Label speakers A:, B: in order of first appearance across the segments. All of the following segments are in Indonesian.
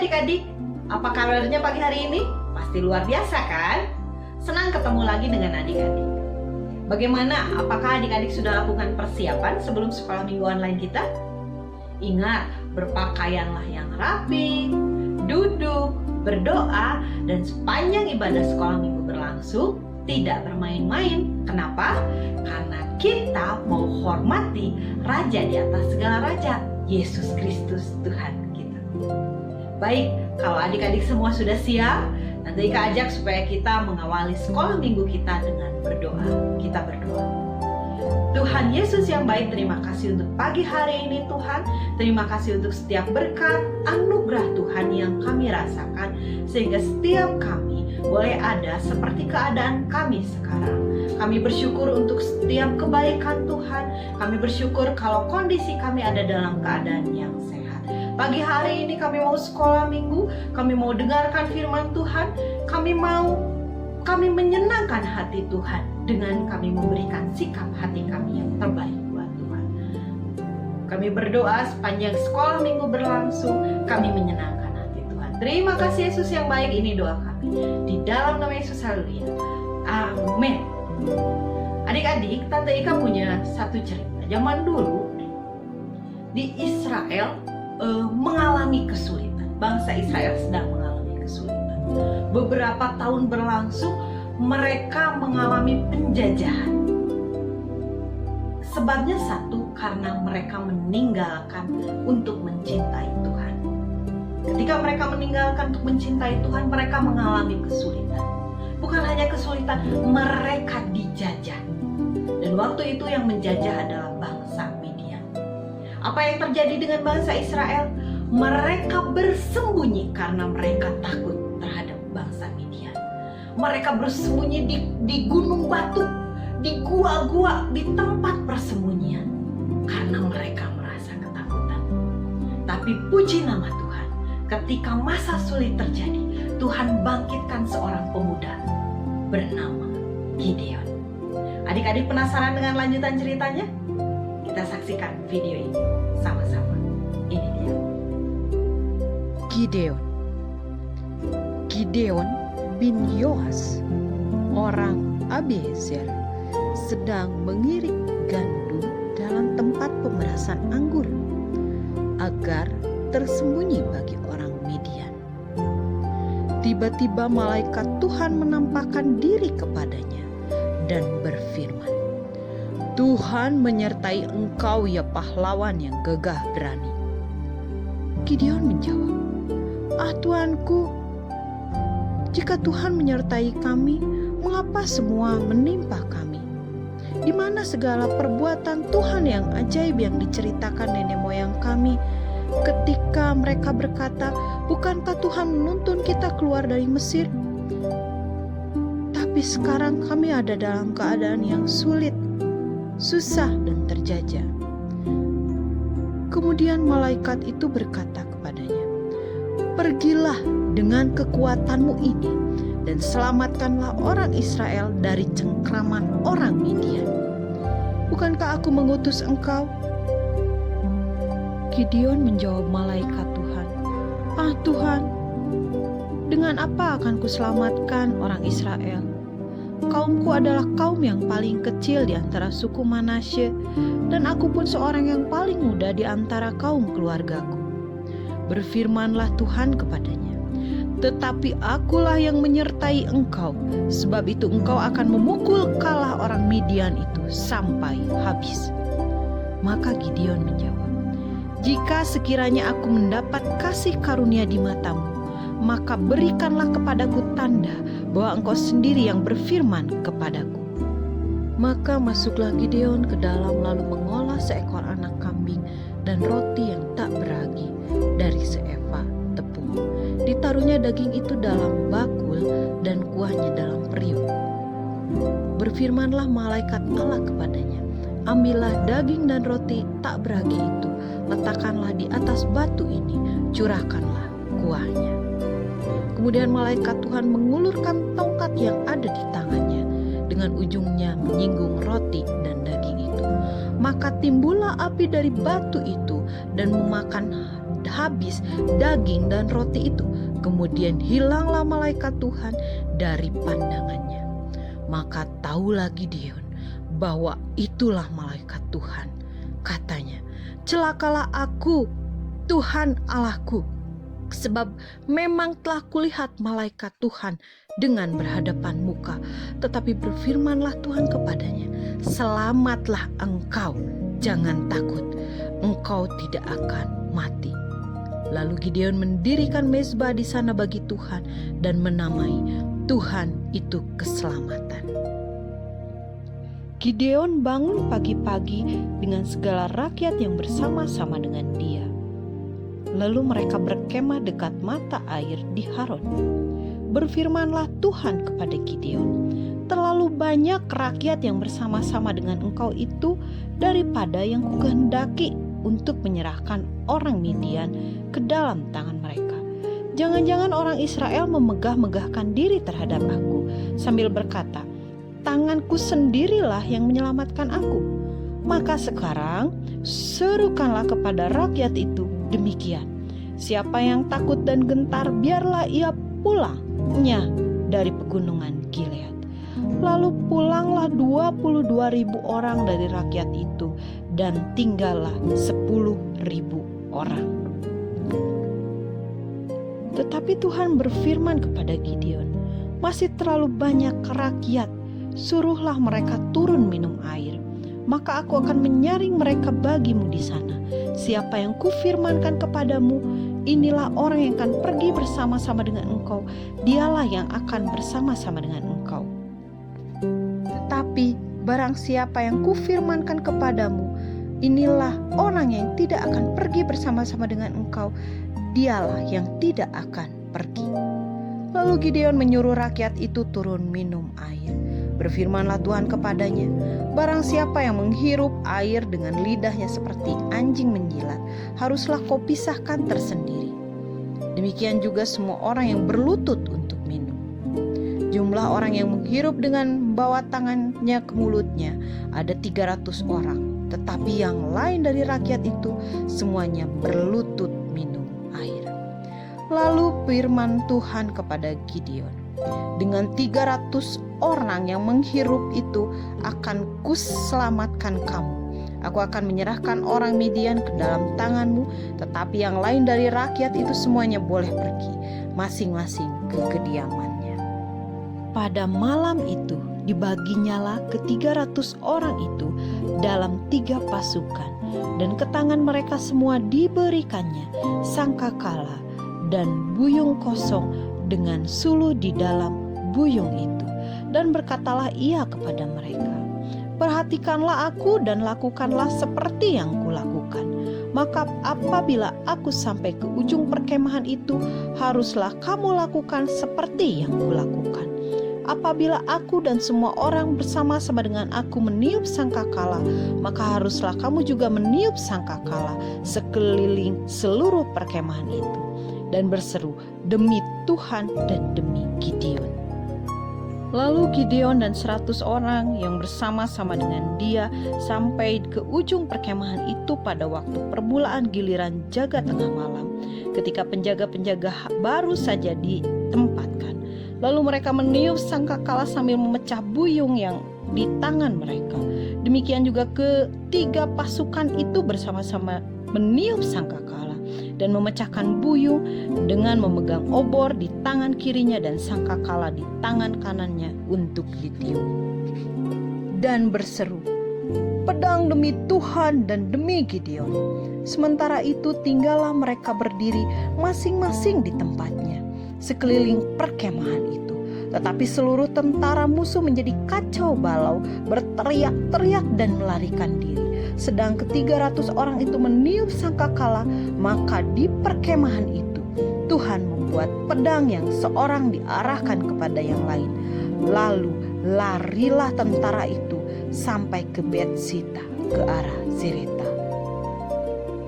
A: adik-adik, apa kabarnya pagi hari ini? Pasti luar biasa kan? Senang ketemu lagi dengan adik-adik. Bagaimana? Apakah adik-adik sudah lakukan persiapan sebelum sekolah minggu online kita? Ingat, berpakaianlah yang rapi, duduk, berdoa, dan sepanjang ibadah sekolah minggu berlangsung, tidak bermain-main. Kenapa? Karena kita mau hormati Raja di atas segala raja, Yesus Kristus Tuhan kita. Baik, kalau adik-adik semua sudah siap, nanti Ika ajak supaya kita mengawali sekolah minggu kita dengan berdoa. Kita berdoa. Tuhan Yesus yang baik, terima kasih untuk pagi hari ini Tuhan. Terima kasih untuk setiap berkat, anugerah Tuhan yang kami rasakan, sehingga setiap kami boleh ada seperti keadaan kami sekarang. Kami bersyukur untuk setiap kebaikan Tuhan. Kami bersyukur kalau kondisi kami ada dalam keadaan yang sehat. Pagi hari ini kami mau sekolah minggu, kami mau dengarkan firman Tuhan, kami menyenangkan hati Tuhan dengan kami memberikan sikap hati kami yang terbaik buat Tuhan. Kami berdoa sepanjang sekolah minggu berlangsung, kami menyenangkan hati Tuhan. Terima kasih Yesus yang baik, ini doa kami. Di dalam nama Yesus, haleluya. Amin. Adik-adik, Tante Ika punya satu cerita. Zaman dulu di Israel mengalami kesulitan. Bangsa Israel sedang mengalami kesulitan. Beberapa tahun berlangsung, mereka mengalami penjajahan. Sebabnya satu, karena mereka meninggalkan untuk mencintai Tuhan. Ketika mereka meninggalkan untuk mencintai Tuhan, mereka mengalami kesulitan. Bukan hanya kesulitan, mereka dijajah. Dan waktu itu yang menjajah adalah bangsa Midian. Apa yang terjadi dengan bangsa Israel? Mereka bersembunyi karena mereka takut terhadap bangsa Midian. Mereka bersembunyi di gunung batu, di gua-gua, di tempat persembunyian, karena mereka merasa ketakutan. Tapi puji nama Tuhan, ketika masa sulit terjadi, Tuhan bangkitkan seorang pemuda bernama Gideon. Adik-adik penasaran dengan lanjutan ceritanya? Kita saksikan video ini sama-sama. Ini dia.
B: Gideon bin Yoas, orang Abiezer, sedang mengirik gandum dalam tempat pemerasan anggur agar tersembunyi bagi orang Midian. Tiba-tiba malaikat Tuhan menampakkan diri kepadanya dan berfirman, "Tuhan menyertai engkau, ya pahlawan yang gagah berani." Gideon menjawab, Tuanku, jika Tuhan menyertai kami, mengapa semua menimpa kami? Di mana segala perbuatan Tuhan yang ajaib yang diceritakan nenek moyang kami ketika mereka berkata, bukankah Tuhan menuntun kita keluar dari Mesir? Tapi sekarang kami ada dalam keadaan yang sulit, susah dan terjajah. Kemudian malaikat itu berkata kepadanya, "Pergilah dengan kekuatanmu ini dan selamatkanlah orang Israel dari cengkraman orang Midian. Bukankah aku mengutus engkau?" Gideon menjawab malaikat Tuhan, Tuhan, dengan apa akan kuselamatkan orang Israel? Kaumku adalah kaum yang paling kecil di antara suku Manasye, dan aku pun seorang yang paling muda di antara kaum keluargaku. Berfirmanlah Tuhan kepadanya, "Tetapi akulah yang menyertai engkau, sebab itu engkau akan memukul kalah orang Midian itu sampai habis." Maka Gideon menjawab, "Jika sekiranya aku mendapat kasih karunia di matamu, maka berikanlah kepadaku tanda bahwa engkau sendiri yang berfirman kepadaku." Maka masuklah Gideon ke dalam lalu mengolah seekor anak kambing dan roti yang tak beragi dari seeva tepung. Ditaruhnya daging itu dalam bakul dan kuahnya dalam periuk. Berfirmanlah malaikat Allah kepadanya, "Ambillah daging dan roti tak beragi itu, letakkanlah di atas batu ini, curahkanlah kuahnya." Kemudian malaikat Tuhan mengulurkan tongkat yang ada di tangannya, dengan ujungnya menyinggung roti dan daging itu. Maka timbullah api dari batu itu dan memakan habis daging dan roti itu. Kemudian hilanglah malaikat Tuhan dari pandangannya. Maka tahulah Gideon bahwa itulah malaikat Tuhan. Katanya, "Celakalah aku, Tuhan Allahku, sebab memang telah kulihat malaikat Tuhan dengan berhadapan muka." Tetapi berfirmanlah Tuhan kepadanya, "Selamatlah engkau, jangan takut, engkau tidak akan mati." Lalu Gideon mendirikan mezbah di sana bagi Tuhan dan menamai Tuhan itu keselamatan. Gideon bangun pagi-pagi dengan segala rakyat yang bersama-sama dengan dia. Lalu mereka berkemah dekat mata air di Haron. Berfirmanlah Tuhan kepada Gideon, "Terlalu banyak rakyat yang bersama-sama dengan engkau itu daripada yang kukehendaki untuk menyerahkan orang Midian ke dalam tangan mereka. Jangan-jangan orang Israel memegah-megahkan diri terhadap aku sambil berkata, tanganku sendirilah yang menyelamatkan aku. Maka sekarang serukanlah kepada rakyat itu demikian. Siapa yang takut dan gentar, biarlah ia pulangnya dari pegunungan Gilead." Lalu pulanglah 22.000 orang dari rakyat itu, dan tinggallah 10.000 orang. Tetapi Tuhan berfirman kepada Gideon, "Masih terlalu banyak rakyat, suruhlah mereka turun minum air. Maka aku akan menyaring mereka bagimu di sana. Siapa yang kufirmankan kepadamu, inilah orang yang akan pergi bersama-sama dengan engkau, dialah yang akan bersama-sama dengan engkau. Tetapi barang siapa yang kufirmankan kepadamu, inilah orang yang tidak akan pergi bersama-sama dengan engkau, dialah yang tidak akan pergi." Lalu Gideon menyuruh rakyat itu turun minum air. Berfirmanlah Tuhan kepadanya, "Barang siapa yang menghirup air dengan lidahnya seperti anjing menjilat, haruslah kau pisahkan tersendiri. Demikian juga semua orang yang berlutut untuk minum." Jumlah orang yang menghirup dengan membawa tangannya ke mulutnya ada 300 orang. tetapi yang lain dari rakyat itu semuanya berlutut minum air. Lalu firman Tuhan kepada Gideon, dengan 300 orang yang menghirup itu akan kuselamatkan kamu. Aku akan menyerahkan orang Midian ke dalam tanganmu, tetapi yang lain dari rakyat itu semuanya boleh pergi, masing-masing ke kediamannya. Pada malam itu dibaginyalah ke 300 orang itu dalam 3 pasukan, dan ke tangan mereka semua diberikannya sangkakala dan buyung kosong dengan suluh di dalam buyung itu. Dan berkatalah ia kepada mereka, perhatikanlah aku dan lakukanlah seperti yang kulakukan. Maka apabila aku sampai ke ujung perkemahan itu, haruslah kamu lakukan seperti yang kulakukan. Apabila aku dan semua orang bersama-sama dengan aku meniup sangkakala, maka haruslah kamu juga meniup sangkakala sekeliling seluruh perkemahan itu, dan berseru demi Tuhan dan demi Gideon. Lalu Gideon dan 100 orang yang bersama-sama dengan dia sampai ke ujung perkemahan itu pada waktu permulaan giliran jaga tengah malam, ketika penjaga-penjaga baru saja ditempatkan. Lalu mereka meniup sangkakala sambil memecah buyung yang di tangan mereka. Demikian juga ketiga pasukan itu bersama-sama meniup sangkakala dan memecahkan buyung dengan memegang obor di tangan kirinya dan sangkakala di tangan kanannya untuk ditiup. Dan berseru, pedang demi Tuhan dan demi Gideon. Sementara itu tinggallah mereka berdiri masing-masing di tempatnya sekeliling perkemahan itu. Tetapi seluruh tentara musuh menjadi kacau balau, berteriak-teriak dan melarikan diri. Sedang ke-300 orang itu meniup sangkakala, maka di perkemahan itu Tuhan membuat pedang yang seorang diarahkan kepada yang lain. Lalu larilah tentara itu sampai ke Betsita ke arah Zereta,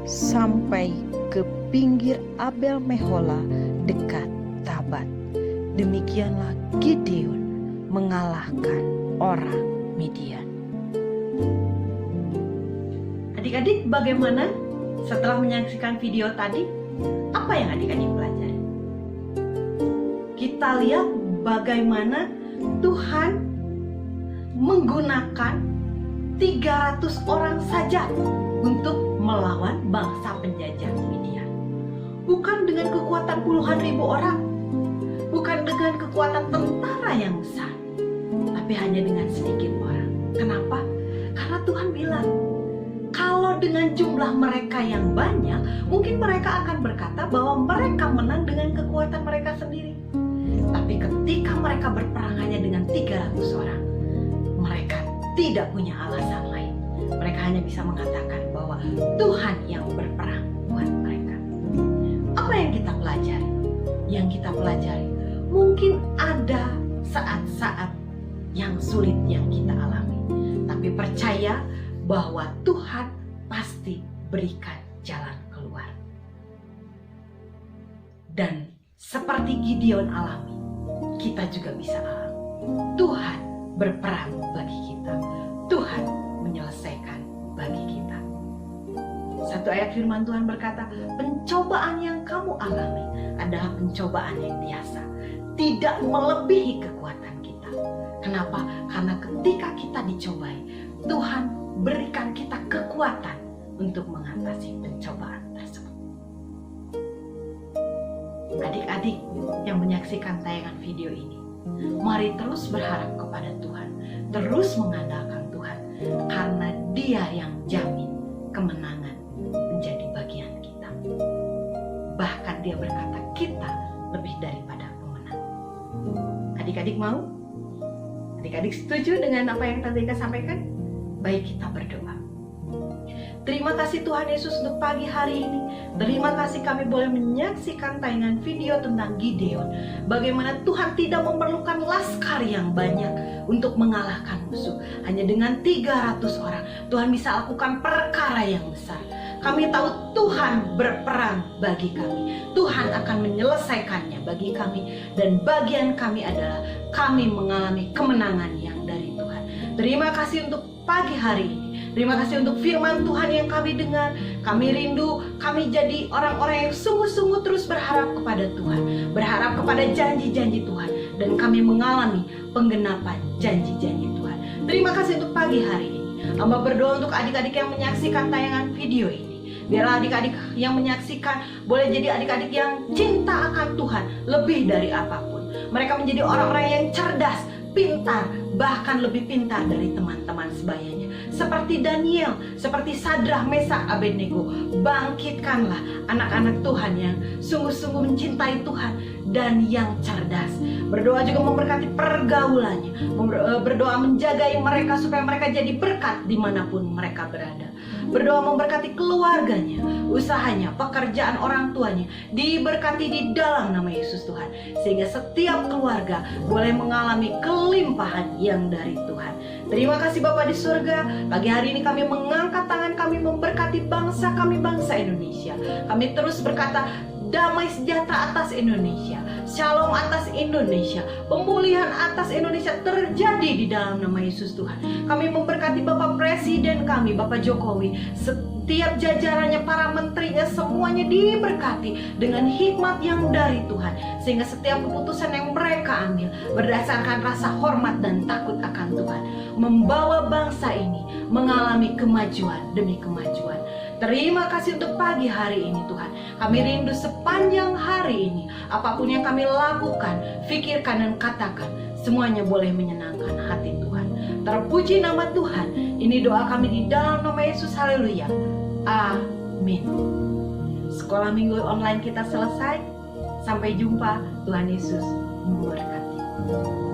B: sampai ke pinggir Abel Mehola dekat Tabat. Demikianlah Gideon mengalahkan orang Midian.
A: Adik-adik, bagaimana setelah menyaksikan video tadi? Apa yang adik-adik pelajari? Kita lihat bagaimana Tuhan menggunakan 300 orang saja untuk melawan bangsa penjajah Midian. Bukan dengan kekuatan puluhan ribu orang, bukan dengan kekuatan tentara yang besar, tapi hanya dengan sedikit orang. Kenapa? Karena Tuhan bilang, kalau dengan jumlah mereka yang banyak, mungkin mereka akan berkata bahwa mereka menang dengan kekuatan mereka sendiri. Tapi ketika mereka berperang hanya dengan 300 orang, mereka tidak punya alasan lain. Mereka hanya bisa mengatakan bahwa Tuhan yang berperang buat mereka. Apa yang kita pelajari? Yang kita pelajari, mungkin ada saat-saat yang sulit yang kita alami, tapi percaya bahwa Tuhan pasti berikan jalan keluar. Dan seperti Gideon alami, kita juga bisa alami. Tuhan berperang bagi kita. Tuhan menyelesaikan bagi kita. Satu ayat firman Tuhan berkata, pencobaan yang kamu alami adalah pencobaan yang biasa, tidak melebihi kekuatan kita. Kenapa? Karena ketika kita dicobai, Tuhan berikan kita kekuatan untuk mengatasi pencobaan tersebut. Adik-adik yang menyaksikan tayangan video ini, mari terus berharap kepada Tuhan, terus mengandalkan Tuhan, karena Dia yang jamin kemenangan menjadi bagian kita. Bahkan Dia berkata kita lebih daripada pemenang. Adik-adik mau? Adik-adik setuju dengan apa yang tadi kita sampaikan? Baik, kita berdoa. Terima kasih Tuhan Yesus untuk pagi hari ini. Terima kasih kami boleh menyaksikan tayangan video tentang Gideon. Bagaimana Tuhan tidak memerlukan laskar yang banyak untuk mengalahkan musuh. Hanya dengan 300 orang Tuhan bisa lakukan perkara yang besar. Kami tahu Tuhan berperang bagi kami. Tuhan akan menyelesaikannya bagi kami. Dan bagian kami adalah kami mengalami kemenangan yang dari Tuhan. Terima kasih untuk pagi hari ini. Terima kasih untuk firman Tuhan yang kami dengar. Kami rindu, kami jadi orang-orang yang sungguh-sungguh terus berharap kepada Tuhan, berharap kepada janji-janji Tuhan, dan kami mengalami penggenapan janji-janji Tuhan. Terima kasih untuk pagi hari ini. Hamba berdoa untuk adik-adik yang menyaksikan tayangan video ini. Biarlah adik-adik yang menyaksikan boleh jadi adik-adik yang cinta akan Tuhan lebih dari apapun. Mereka menjadi orang-orang yang cerdas, pintar, bahkan lebih pintar dari teman-teman sebayanya. Seperti Daniel, seperti Sadrah, Mesak, Abednego. Bangkitkanlah anak-anak Tuhan yang sungguh-sungguh mencintai Tuhan dan yang cerdas. Berdoa juga memberkati pergaulannya, berdoa menjagai mereka supaya mereka jadi berkat dimanapun mereka berada. Berdoa memberkati keluarganya, usahanya, pekerjaan orang tuanya, diberkati di dalam nama Yesus Tuhan, sehingga setiap keluarga boleh mengalami kelimpahan yang dari Tuhan. Terima kasih Bapa di surga. Pagi hari ini kami mengangkat tangan kami memberkati bangsa kami, bangsa Indonesia. Kami terus berkata, damai sejahtera atas Indonesia, shalom atas Indonesia, pemulihan atas Indonesia terjadi di dalam nama Yesus Tuhan. Kami memberkati Bapak Presiden kami, Bapak Jokowi, setiap jajarannya, para menterinya, semuanya diberkati dengan hikmat yang dari Tuhan, sehingga setiap keputusan yang mereka ambil berdasarkan rasa hormat dan takut akan Tuhan, membawa bangsa ini mengalami kemajuan demi kemajuan. Terima kasih untuk pagi hari ini Tuhan. Kami rindu sepanjang hari ini, apapun yang kami lakukan, pikirkan dan katakan, semuanya boleh menyenangkan hati Tuhan. Terpuji nama Tuhan. Ini doa kami di dalam nama Yesus. Haleluya. Amin. Sekolah minggu online kita selesai. Sampai jumpa. Tuhan Yesus memberkati.